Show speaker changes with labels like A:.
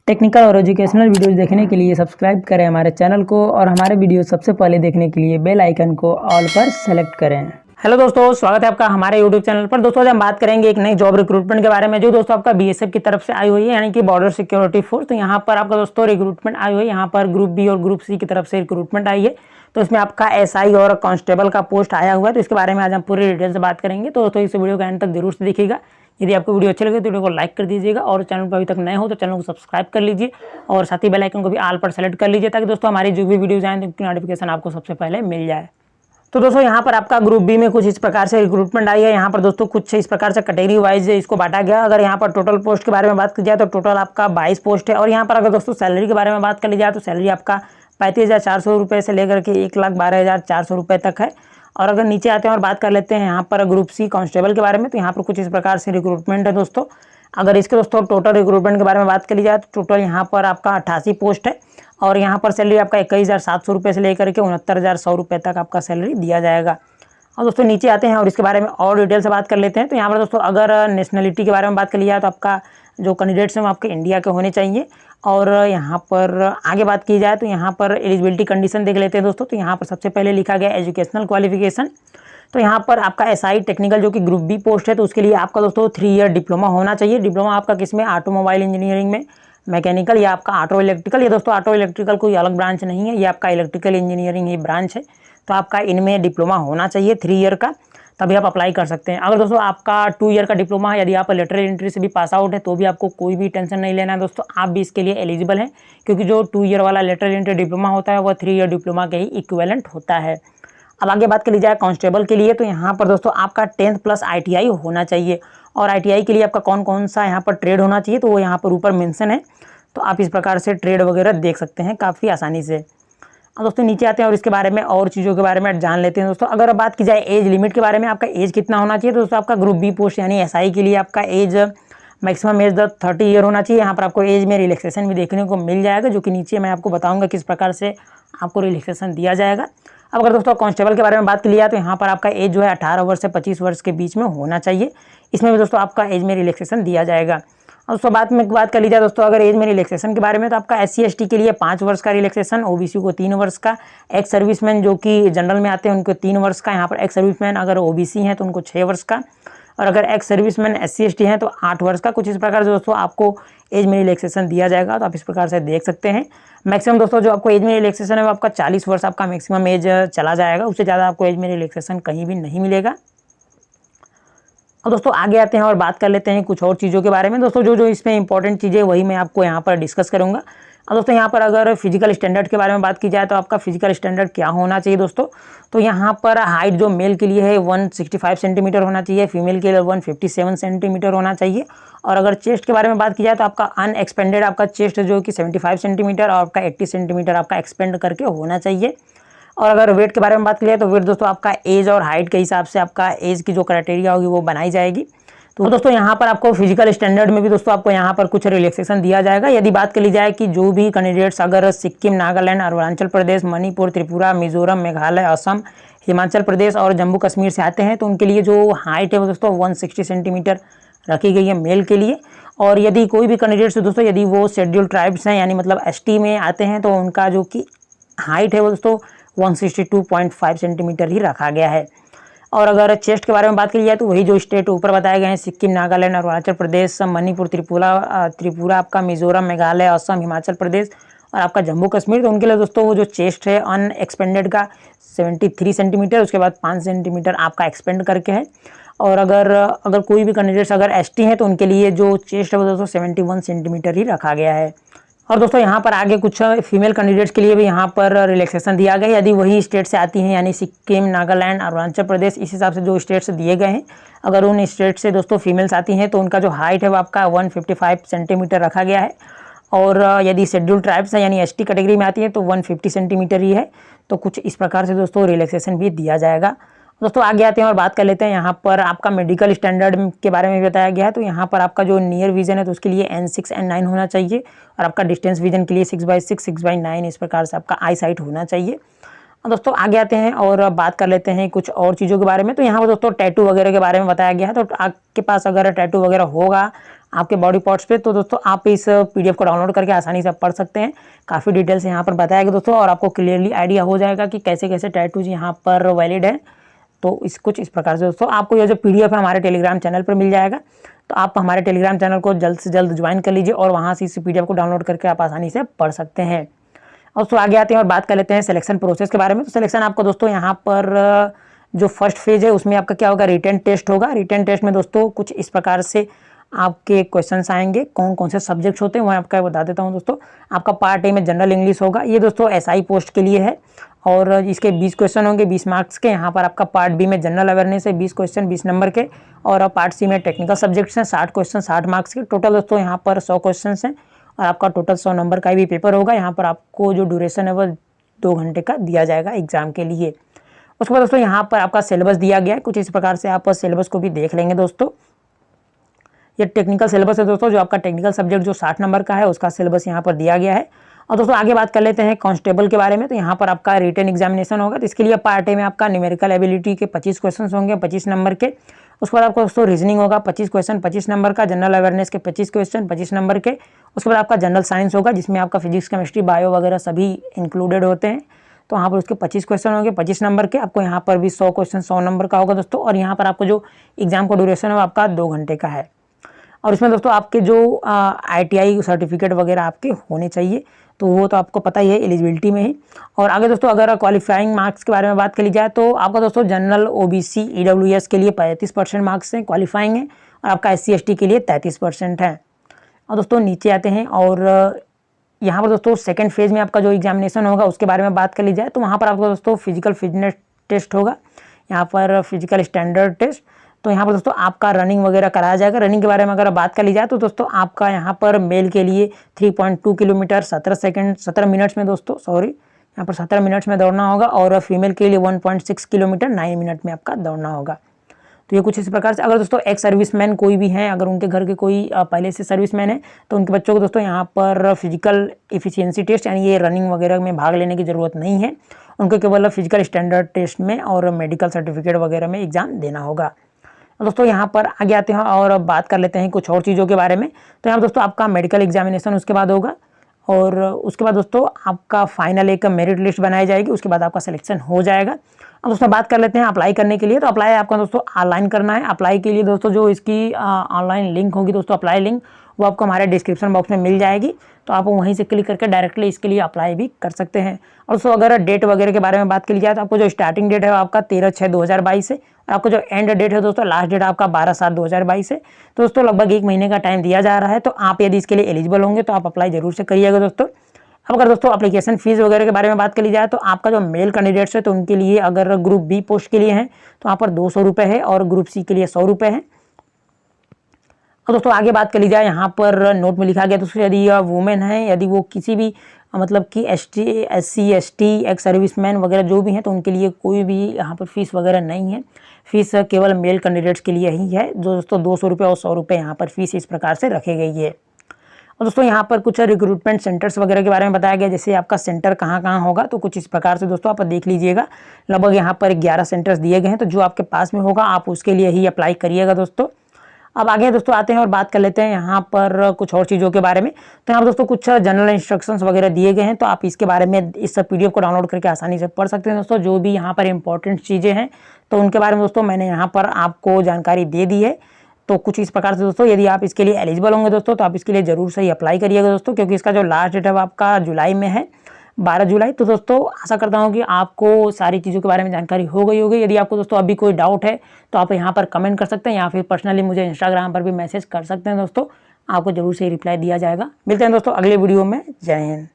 A: Technical और educational videos देखने के लिए सब्सक्राइब करें हमारे चैनल को और हमारे वीडियो सबसे पहले देखने के लिए बेल आइकन को ऑल पर सेलेक्ट करें। हेलो दोस्तों, स्वागत है आपका हमारे यूट्यूब चैनल पर। दोस्तों आज हम बात करेंगे एक नई जॉब रिक्रूटमेंट के बारे में जो दोस्तों आपका बीएसएफ की तरफ से आई हुई है, यानी कि बॉर्डर सिक्योरिटी फोर्स। तो यहाँ पर आपका दोस्तों रिक्रूटमेंट आई हुई है, यहाँ पर ग्रुप बी और ग्रुप सी की तरफ से रिक्रूटमेंट आई है। तो इसमें आपका एसआई और कांस्टेबल का पोस्ट आया हुआ है, तो इसके बारे में आज हम पूरी डिटेल से बात करेंगे। तो दोस्तों इस वीडियो का एंड तक जरूर से देखिएगा। यदि आपको वीडियो अच्छी लगे तो वीडियो को लाइक कर दीजिएगा और चैनल पर अभी तक नए हो तो चैनल को सब्सक्राइब कर लीजिए और साथ ही बेल आइकन को भी ऑल पर सेलेक्ट कर लीजिए ताकि दोस्तों हमारी जो भी वीडियोज आएँ तो उनकी नोटिफिकेशन आपको सबसे पहले मिल जाए। तो दोस्तों यहाँ पर आपका ग्रुप बी में कुछ इस प्रकार से रिक्रूटमेंट आई है। यहाँ पर दोस्तों कुछ इस प्रकार से कैटेगरी वाइज इसको बांटा गया। अगर यहाँ पर टोटल पोस्ट के बारे में बात की जाए तो टोटल आपका 22 पोस्ट है। और यहाँ पर अगर दोस्तों सैलरी के बारे में बात कर ली जाए तो सैलरी आपका 35,400 रुपये से लेकर के 1,12,400 रुपये तक है। और अगर नीचे आते हैं और बात कर लेते हैं यहाँ पर ग्रुप सी कांस्टेबल के बारे में, तो यहाँ पर कुछ इस प्रकार से रिक्रूटमेंट है दोस्तों। अगर इसके दोस्तों टोटल रिक्रूटमेंट के बारे में बात कर ली जाए तो टोटल यहाँ पर आपका 88 पोस्ट है और यहाँ पर सैलरी आपका 21,700 रुपये से लेकर के 69,100 रुपये तक आपका सैलरी दिया जाएगा। और दोस्तों नीचे आते हैं और इसके बारे में और डिटेल से बात कर लेते हैं। तो यहाँ पर दोस्तों अगर नेशनलिटी के बारे में बात कर लिया जाए तो आपका जो कैंडिडेट्स हैं वो आपके इंडिया के होने चाहिए। और यहाँ पर आगे बात की जाए तो यहाँ पर एलिजिबिलिटी कंडीशन देख लेते हैं दोस्तों। तो यहाँ पर सबसे पहले लिखा गया एजुकेशनल क्वालिफिकेशन। तो यहाँ पर आपका एसआई टेक्निकल जो कि ग्रुप बी पोस्ट है, तो उसके लिए आपका दोस्तों 3 ईयर डिप्लोमा होना चाहिए। डिप्लोमा आपका किसमें, ऑटोमोबाइल इंजीनियरिंग में, मैकेनिकल या आपका ऑटो इलेक्ट्रिकल। ये दोस्तों ऑटो इलेक्ट्रिकल कोई अलग ब्रांच नहीं है, ये आपका इलेक्ट्रिकल इंजीनियरिंग ही ब्रांच है। तो आपका इनमें डिप्लोमा होना चाहिए 3 ईयर का, तभी आप अप्लाई कर सकते हैं। अगर दोस्तों आपका 2 ईयर का डिप्लोमा है, यदि आप लेटरल एंट्री से भी पास आउट है तो भी आपको कोई भी टेंशन नहीं लेना है दोस्तों, आप भी इसके लिए एलिजिबल हैं। क्योंकि जो 2 ईयर वाला लेटरल एंट्री डिप्लोमा होता है वह 3 ईयर डिप्लोमा के ही इक्विवेलेंट होता है। अब आगे बात कर ली जाए कांस्टेबल के लिए, तो यहाँ पर दोस्तों आपका 10th प्लस ITI होना चाहिए। और ITI के लिए आपका कौन कौन सा यहाँ पर ट्रेड होना चाहिए तो वो यहाँ पर ऊपर मेंशन है। तो आप इस प्रकार से ट्रेड वगैरह देख सकते हैं काफ़ी आसानी से। अब दोस्तों नीचे आते हैं और इसके बारे में और चीज़ों के बारे में जान लेते हैं दोस्तों। अगर बात की जाए एज लिमिट के बारे में, आपका एज कितना होना चाहिए, तो दोस्तों आपका ग्रुप बी पोस्ट यानी एसआई के लिए आपका एज मैक्सिमम एज 30 ईयर होना चाहिए। यहाँ पर आपको एज में रिलैक्सेशन भी देखने को मिल जाएगा, जो कि नीचे मैं आपको बताऊँगा किस प्रकार से आपको रिलैक्सेशन दिया जाएगा। अब अगर दोस्तों कांस्टेबल के बारे में बात कर लिया तो यहाँ पर आपका एज जो है 18 वर्ष से 25 वर्ष के बीच में होना चाहिए। इसमें भी दोस्तों आपका एज में रिलैक्सेशन दिया जाएगा। और दोस्तों बात कर ली जाए दोस्तों अगर एज में रिलैक्सेशन के बारे में, तो आपका SC ST के लिए 5 वर्ष का रिलैक्सेशन, OBC को 3 वर्ष का, एक्स सर्विसमैन जो कि जनरल में आते हैं उनको 3 वर्ष का। यहाँ पर एक्स सर्विसमैन अगर OBC हैं तो उनको 6 वर्ष का, और अगर एक्स सर्विसमैन SC ST हैं तो 8 वर्ष का। कुछ इस प्रकार से दोस्तों आपको एज में रिलैक्सेशन दिया जाएगा, तो आप इस प्रकार से देख सकते हैं। मैक्सिमम दोस्तों जो आपको एज में रिलैक्सेशन है वो आपका 40 वर्ष आपका मैक्सिमम एज चला जाएगा, उससे ज़्यादा आपको एज में रिलैक्सेशन कहीं भी नहीं मिलेगा। और दोस्तों आगे आते हैं और बात कर लेते हैं कुछ और चीज़ों के बारे में। दोस्तों जो इसमें इंपॉर्टेंट चीज़ें वही मैं आपको यहाँ पर डिस्कस करूँगा। और दोस्तों यहाँ पर अगर फिजिकल स्टैंडर्ड के बारे में बात की जाए तो आपका फिजिकल स्टैंडर्ड क्या होना चाहिए दोस्तों, तो यहाँ पर हाइट जो मेल के लिए है 165 सेंटीमीटर होना चाहिए, फीमेल के लिए 157 सेंटीमीटर होना चाहिए। और अगर चेस्ट के बारे में बात की जाए तो आपका अनएक्सपेंडेड आपका चेस्ट जो कि 75 सेंटीमीटर और आपका 80 सेंटीमीटर आपका एक्सपेंड करके होना चाहिए। और अगर वेट के बारे में बात की जाए तो वेट दोस्तों आपका एज और हाइट के हिसाब से आपका एज की जो क्राइटेरिया होगी वो बनाई जाएगी। तो दोस्तों यहाँ पर आपको फिजिकल स्टैंडर्ड में भी दोस्तों आपको यहाँ पर कुछ रिलैक्सेशन दिया जाएगा। यदि बात कर ली जाए कि जो भी कैंडिडेट्स अगर सिक्किम, नागालैंड, अरुणाचल प्रदेश, मणिपुर, त्रिपुरा, मिजोरम, मेघालय, असम, हिमाचल प्रदेश और जम्मू कश्मीर से आते हैं तो उनके लिए जो हाइट है वो दोस्तों 160 सेंटीमीटर रखी गई है मेल के लिए। और यदि कोई भी कैंडिडेट्स दोस्तों यदि वो शेड्यूल ट्राइब्स हैं यानी मतलब ST में आते हैं तो उनका जो कि हाइट है वो दोस्तों 162.5 सेंटीमीटर ही रखा गया है। और अगर चेस्ट के बारे में बात की जाए तो वही जो स्टेट ऊपर बताए गए हैं सिक्किम, नागालैंड, अरुणाचल प्रदेश, मणिपुर, त्रिपुरा आपका, मिजोरम, मेघालय, असम, हिमाचल प्रदेश और आपका जम्मू कश्मीर, तो उनके लिए दोस्तों वो जो चेस्ट है अनएक्सपेंडेड का 73 सेंटीमीटर, उसके बाद 5 सेंटीमीटर आपका एक्सपेंड करके है। और अगर कोई भी कैंडिडेट्स अगर ST हैं तो उनके लिए जो चेस्ट है वो दोस्तों 71 सेंटीमीटर ही रखा गया है। और दोस्तों यहाँ पर आगे कुछ फीमेल कैंडिडेट्स के लिए भी यहाँ पर रिलैक्सेशन दिया गया है। यदि वही स्टेट से आती हैं यानी सिक्किम, नागालैंड, अरुणाचल प्रदेश, इस हिसाब से जो स्टेट्स दिए गए हैं, अगर उन स्टेट से दोस्तों फीमेल्स आती हैं तो उनका जो हाइट है वो आपका 155 सेंटीमीटर रखा गया है। और यदि शेड्यूल ट्राइब्स है यानी ST कैटेगरी में आती है तो 150 सेंटीमीटर ही है। तो कुछ इस प्रकार से दोस्तों रिलैक्सेशन भी दिया जाएगा। दोस्तों आगे आते हैं और बात कर लेते हैं यहाँ पर आपका मेडिकल स्टैंडर्ड के बारे में बताया गया है। तो यहाँ पर आपका जो नियर विजन है तो उसके लिए N6 N9 होना चाहिए और आपका डिस्टेंस विजन के लिए 6/6 6/9 इस प्रकार से आपका आई साइट होना चाहिए। दोस्तों आगे आते हैं और बात कर लेते हैं कुछ और चीज़ों के बारे में। तो यहाँ पर दोस्तों टैटू वगैरह के बारे में बताया गया है। तो आपके पास अगर टैटू वगैरह होगा आपके बॉडी पार्ट्स पे। तो दोस्तों आप इस पीडीएफ को डाउनलोड करके आसानी से पढ़ सकते हैं। काफ़ी डिटेल से यहाँ पर बताया गया दोस्तों, और आपको क्लियरली आइडिया हो जाएगा कि कैसे कैसे टैटूज यहाँ पर वैलिड है। तो कुछ इस प्रकार से दोस्तों आपको ये जो पीडीएफ है हमारे टेलीग्राम चैनल पर मिल जाएगा। तो आप हमारे टेलीग्राम चैनल को जल्द से जल्द ज्वाइन कर लीजिए और वहाँ से इस पीडीएफ को डाउनलोड करके आप आसानी से पढ़ सकते हैं। और तो आगे आते हैं और बात कर लेते हैं सिलेक्शन प्रोसेस के बारे में। तो सिलेक्शन आपको दोस्तों यहाँ पर जो फर्स्ट फेज है उसमें आपका क्या होगा, रिटन टेस्ट होगा। रिटन टेस्ट में दोस्तों कुछ इस प्रकार से आपके क्वेश्चंस आएंगे। कौन कौन से सब्जेक्ट्स होते हैं वो आपका बता देता हूँ दोस्तों। आपका पार्ट ए में जनरल इंग्लिश होगा, ये दोस्तों एसआई पोस्ट के लिए है और इसके 20 क्वेश्चन होंगे 20 मार्क्स के। यहाँ पर आपका पार्ट बी में जनरल अवेयरनेस है 20 क्वेश्चन 20 नंबर के, और पार्ट सी में टेक्निकल सब्जेक्ट्स हैं 60 क्वेश्चन 60 मार्क्स के। टोटल दोस्तों यहाँ पर 100 क्वेश्चन हैं और आपका टोटल 100 नंबर का भी पेपर होगा। यहाँ पर आपको जो ड्यूरेशन है वो 2 घंटे का दिया जाएगा एग्जाम के लिए। उसके बाद दोस्तों यहाँ पर आपका सिलेबस दिया गया है, कुछ इस प्रकार से आप सिलेबस को भी देख लेंगे दोस्तों। ये टेक्निकल सिलेबस है दोस्तों, जो आपका टेक्निकल सब्जेक्ट जो 60 नंबर का है उसका सिलेबस यहाँ पर दिया गया है। और दोस्तों आगे बात कर लेते हैं कांस्टेबल के बारे में। तो यहाँ पर आपका रिटन एग्जामिनेशन होगा, तो इसके लिए पार्ट ए में आपका न्यूमेरिकल एबिलिटी के 25 क्वेश्चन होंगे 25 नंबर के। उसके बाद आपको दोस्तों रीजनिंग होगा 25 क्वेश्चन 25 नंबर का, जनरल अवेयरनेस के 25 क्वेश्चन 25 नंबर के। उसके बाद आपका जनरल साइंस होगा जिसमें आपका फिजिक्स केमिस्ट्री बायो वगैरह सभी इंक्लूडेड होते हैं। तो वहाँ पर उसके 25 क्वेश्चन होंगे 25 नंबर के। आपको यहाँ पर भी 100 क्वेश्चन 100 नंबर का होगा दोस्तों। और यहाँ पर आपको जो एग्जाम का ड्यूरेशन है वो आपका 2 घंटे का है। और इसमें दोस्तों आपके जो ITI सर्टिफिकेट वगैरह आपके होने चाहिए, तो वो तो आपको पता ही है एलिजिबिलिटी में ही। और आगे दोस्तों अगर क्वालिफाइंग मार्क्स के बारे में बात करी जाए तो आपका दोस्तों जनरल OBC EWS के लिए 35% मार्क्स हैं क्वालिफाइंग है, और आपका SC ST के लिए 33% है। और दोस्तों नीचे आते हैं और यहाँ पर दोस्तों सेकंड फेज में आपका जो एग्जामिनेशन होगा उसके बारे में बात कर ली जाए तो वहाँ पर आपको दोस्तों फिजिकल फिटनेस टेस्ट होगा, यहाँ पर फिजिकल स्टैंडर्ड टेस्ट। तो यहाँ पर दोस्तों आपका रनिंग वगैरह कराया जाएगा। रनिंग के बारे में अगर बात कर ली जाए तो दोस्तों आपका यहाँ पर मेल के लिए 3.2 किलोमीटर 17 मिनट्स में दोस्तों यहाँ पर 17 मिनट्स में दौड़ना होगा, और फीमेल के लिए 1.6 किलोमीटर 9 मिनट में आपका दौड़ना होगा। तो ये कुछ इस प्रकार से। अगर दोस्तों एक्स सर्विसमैन कोई भी हैं, अगर उनके घर के कोई पहले से सर्विसमैन है तो उनके बच्चों को दोस्तों यहाँ पर फिजिकल एफिशिएंसी टेस्ट यानी ये रनिंग वगैरह में भाग लेने की ज़रूरत नहीं है, उनको केवल फिजिकल स्टैंडर्ड टेस्ट में और मेडिकल सर्टिफिकेट वगैरह में एग्जाम देना होगा। दोस्तों यहाँ पर आगे आते हैं और बात कर लेते हैं कुछ और चीज़ों के बारे में। तो यहाँ दोस्तों आपका मेडिकल एग्जामिनेशन उसके बाद होगा, और उसके बाद दोस्तों आपका फाइनल एक मेरिट लिस्ट बनाई जाएगी, उसके बाद आपका सिलेक्शन हो जाएगा। अब दोस्तों बात कर लेते हैं अप्लाई करने के लिए। तो अप्लाई आपका दोस्तों ऑनलाइन करना है। अप्लाई के लिए दोस्तों जो इसकी ऑनलाइन लिंक होगी दोस्तों, अप्लाई लिंक, वो आपको हमारे डिस्क्रिप्शन बॉक्स में मिल जाएगी। तो आप वहीं से क्लिक करके डायरेक्टली इसके लिए अप्लाई भी कर सकते हैं। और दोस्तों अगर डेट वगैरह के बारे में बात की जाए तो आपको जो स्टार्टिंग डेट है वो आपका 13/6/2022 है, और आपको जो एंड डेट है दोस्तों लास्ट डेट आपका 12/7/2022 है। तो दोस्तों लगभग 1 महीने का टाइम दिया जा रहा है। तो आप यदि इसके लिए एलिजिबल होंगे तो आप अप्लाई जरूर से करिएगा दोस्तों। अब अगर दोस्तों एप्लीकेशन फीस वगैरह के बारे में बात करी जाए तो आपका जो मेल कैंडिडेट्स है तो उनके लिए अगर ग्रुप बी पोस्ट के लिए हैं तो वहाँ पर 200 रुपये है, और ग्रुप सी के लिए 100 रुपये है। और दोस्तों आगे बात कर ली जाए, यहाँ पर नोट में लिखा गया दोस्तों यदि वुमेन है, यदि वो किसी भी मतलब कि ST SC ST ex serviceman वगैरह जो भी हैं तो उनके लिए कोई भी यहाँ पर फीस वगैरह नहीं है। फीस केवल मेल कैंडिडेट्स के लिए ही है, जो दोस्तों 200 रुपये और 100 रुपये यहाँ पर फीस इस प्रकार से रखी गई है। और दोस्तों यहाँ पर कुछ रिक्रूटमेंट सेंटर्स वगैरह के बारे में बताया गया, जैसे आपका सेंटर कहाँ कहाँ होगा। तो कुछ इस प्रकार से दोस्तों आप देख लीजिएगा, लगभग यहाँ पर 11 सेंटर्स दिए गए हैं। तो जो आपके पास में होगा आप उसके लिए ही अप्लाई करिएगा दोस्तों। अब आगे दोस्तों आते हैं और बात कर लेते हैं यहाँ पर कुछ और चीज़ों के बारे में। तो यहाँ पर दोस्तों कुछ जनरल इंस्ट्रक्शंस वगैरह दिए गए हैं, तो आप इसके बारे में इस PDF को डाउनलोड करके आसानी से पढ़ सकते हैं दोस्तों। जो भी यहाँ पर इंपॉर्टेंट चीज़ें हैं तो उनके बारे में दोस्तों मैंने यहाँ पर आपको जानकारी दे दी है। तो कुछ इस प्रकार से दोस्तों यदि आप इसके लिए एलिजिबल होंगे दोस्तों तो आप इसके लिए ज़रूर से ही अप्लाई करिएगा दोस्तों, क्योंकि इसका जो लास्ट डेट है वो आपका जुलाई में है 12 जुलाई। तो दोस्तों आशा करता हूँ कि आपको सारी चीज़ों के बारे में जानकारी हो गई होगी। यदि आपको दोस्तों अभी कोई डाउट है तो आप यहाँ पर कमेंट कर सकते हैं, या फिर पर्सनली मुझे इंस्टाग्राम पर भी मैसेज कर सकते हैं दोस्तों, आपको ज़रूर से रिप्लाई दिया जाएगा। मिलते हैं दोस्तों अगले वीडियो में। जय हिंद।